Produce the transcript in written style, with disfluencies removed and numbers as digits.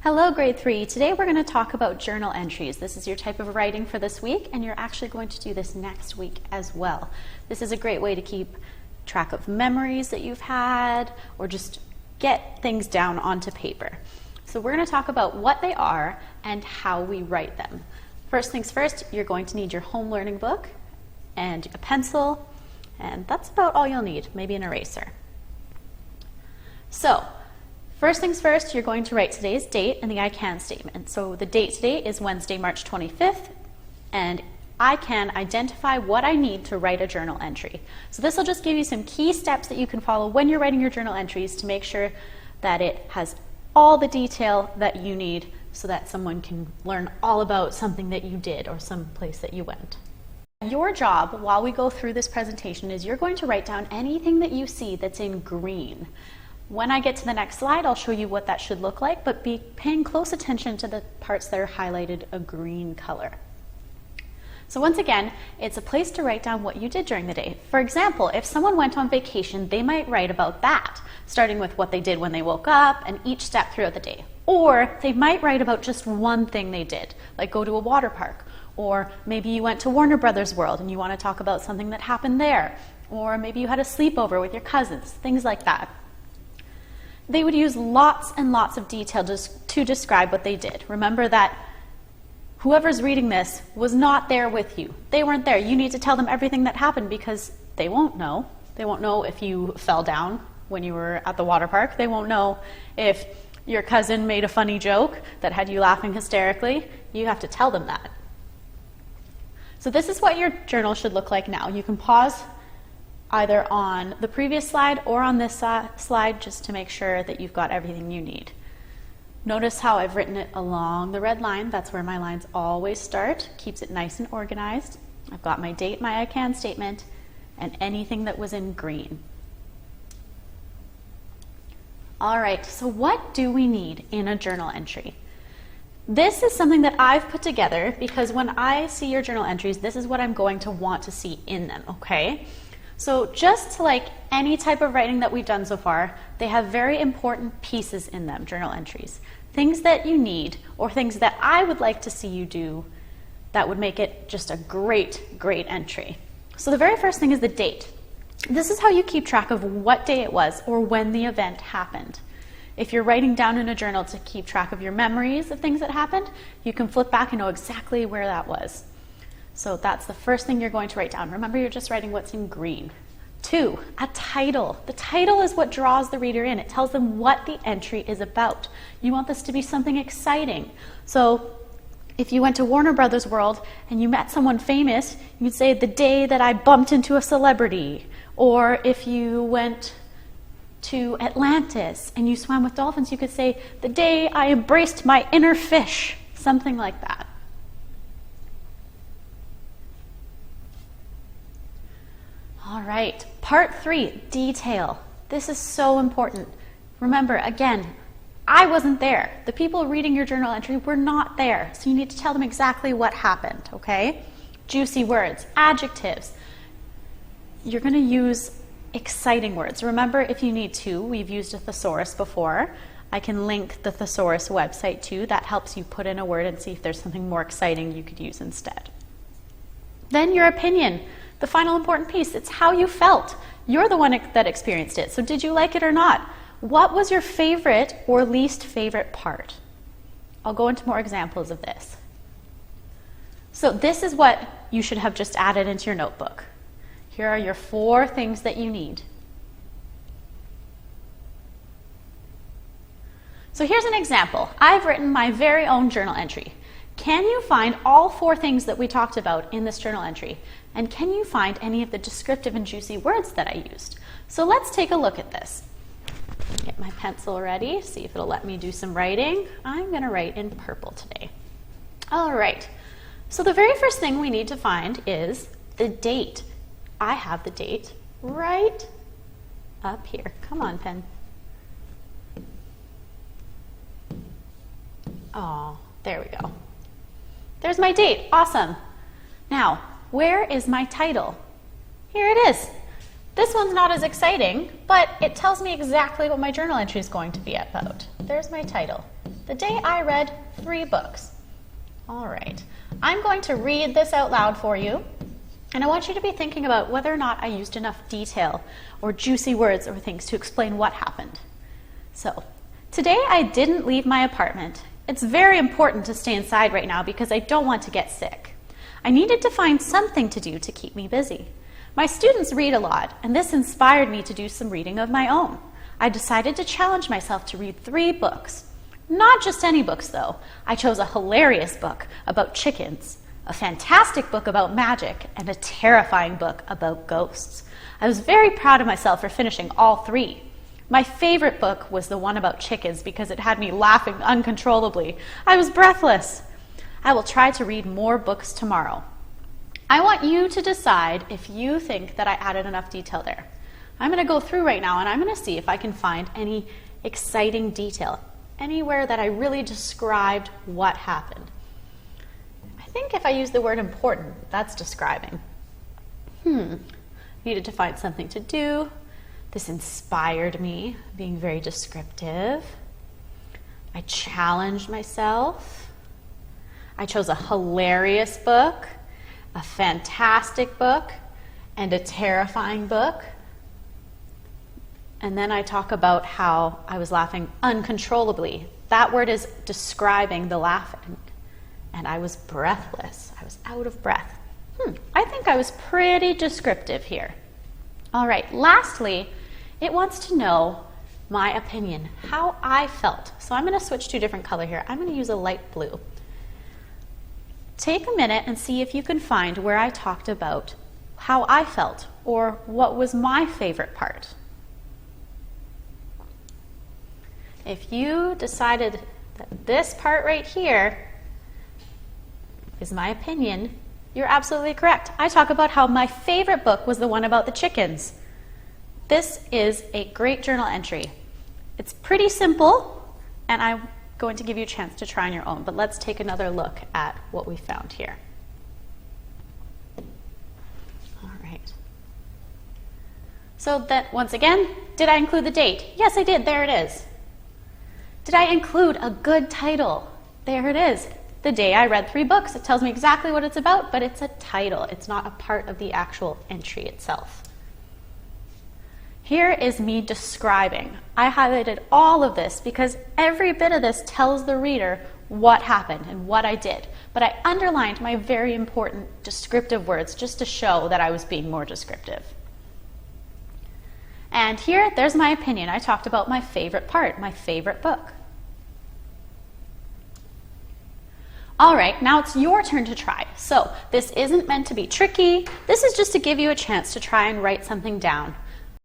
Hello, grade 3. Today we're going to talk about journal entries. This is your type of writing for this week, and you're actually going to do this next week as well. This is a great way to keep track of memories that you've had, or just get things down onto paper. So we're going to talk about what they are and how we write them. First things first, you're going to need your home learning book and a pencil, and that's about all you'll need, maybe an eraser. So, first things first, you're going to write today's date and the I can statement. So the date today is Wednesday, March 25th, and I can identify what I need to write a journal entry. So this will just give you some key steps that you can follow when you're writing your journal entries to make sure that it has all the detail that you need so that someone can learn all about something that you did or some place that you went. Your job while we go through this presentation is you're going to write down anything that you see that's in green. When I get to the next slide, I'll show you what that should look like, but be paying close attention to the parts that are highlighted a green color. So once again, it's a place to write down what you did during the day. For example, if someone went on vacation, they might write about that, starting with what they did when they woke up and each step throughout the day. Or they might write about just one thing they did, like go to a water park, or maybe you went to Warner Brothers World and you want to talk about something that happened there, or maybe you had a sleepover with your cousins, things like that. They would use lots and lots of detail to describe what they did. Remember that whoever's reading this was not there with you. They weren't there. You need to tell them everything that happened because they won't know. They won't know if you fell down when you were at the water park. They won't know if your cousin made a funny joke that had you laughing hysterically. You have to tell them that. So this is what your journal should look like now. You can pause either on the previous slide or on this slide just to make sure that you've got everything you need. Notice how I've written it along the red line. That's where my lines always start. Keeps it nice and organized. I've got my date, my I can statement, and anything that was in green. All right, so what do we need in a journal entry? This is something that I've put together because when I see your journal entries, this is what I'm going to want to see in them, okay? So just like any type of writing that we've done so far, they have very important pieces in them, journal entries. Things that you need or things that I would like to see you do that would make it just a great, great entry. So the very first thing is the date. This is how you keep track of what day it was or when the event happened. If you're writing down in a journal to keep track of your memories of things that happened, you can flip back and know exactly where that was. So that's the first thing you're going to write down. Remember, you're just writing what's in green. 2, a title. The title is what draws the reader in. It tells them what the entry is about. You want this to be something exciting. So if you went to Warner Brothers World and you met someone famous, you'd say, the day that I bumped into a celebrity. Or if you went to Atlantis and you swam with dolphins, you could say, the day I embraced my inner fish. Something like that. All right, part 3, detail. This is so important. Remember, again, I wasn't there. The people reading your journal entry were not there, so you need to tell them exactly what happened, okay? Juicy words, adjectives. You're going to use exciting words. Remember, if you need to, we've used a thesaurus before. I can link the thesaurus website too. That helps you put in a word and see if there's something more exciting you could use instead. Then your opinion. The final important piece, it's how you felt. You're the one that experienced it, so did you like it or not? What was your favorite or least favorite part? I'll go into more examples of this. So this is what you should have just added into your notebook. Here are your 4 things that you need. So here's an example. I've written my very own journal entry. Can you find all 4 things that we talked about in this journal entry? And can you find any of the descriptive and juicy words that I used? So let's take a look at this. Get my pencil ready, see if it'll let me do some writing. I'm going to write in purple today. All right, so the very first thing we need to find is the date. I have the date right up here. Come on, pen. Oh, there we go. There's my date. Awesome. Now, where is my title? Here it is. This one's not as exciting, but it tells me exactly what my journal entry is going to be about. there's my title. The day I read 3 books. All right, I'm going to read this out loud for you, and I want you to be thinking about whether or not I used enough detail or juicy words or things to explain what happened. So, today I didn't leave my apartment. It's very important to stay inside right now because I don't want to get sick. I needed to find something to do to keep me busy. My students read a lot, and this inspired me to do some reading of my own. I decided to challenge myself to read 3 books. Not just any books, though. I chose a hilarious book about chickens, a fantastic book about magic, and a terrifying book about ghosts. I was very proud of myself for finishing all 3. My favorite book was the one about chickens because it had me laughing uncontrollably. I was breathless. I will try to read more books tomorrow. I want you to decide if you think that I added enough detail there. I'm going to go through right now and I'm going to see if I can find any exciting detail, anywhere that I really described what happened. I think if I use the word important, that's describing. Needed to find something to do. This inspired me, being very descriptive. I challenged myself. I chose a hilarious book, a fantastic book, and a terrifying book. And then I talk about how I was laughing uncontrollably. That word is describing the laughing. And I was breathless. I was out of breath. I think I was pretty descriptive here. All right, lastly, it wants to know my opinion, how I felt. So I'm going to switch to a different color here. I'm going to use a light blue. Take a minute and see if you can find where I talked about how I felt or what was my favorite part. If you decided that this part right here is my opinion, you're absolutely correct. I talk about how my favorite book was the one about the chickens. This is a great journal entry. It's pretty simple, and I'm going to give you a chance to try on your own, but let's take another look at what we found here. All right. So that, once again, did I include the date? Yes, I did. There it is. Did I include a good title? There it is. The day I read 3 books. It tells me exactly what it's about, but it's a title. It's not a part of the actual entry itself. Here is me describing. I highlighted all of this because every bit of this tells the reader what happened and what I did. But I underlined my very important descriptive words just to show that I was being more descriptive. And here, there's my opinion. I talked about my favorite part, my favorite book. All right, now it's your turn to try. So this isn't meant to be tricky. This is just to give you a chance to try and write something down.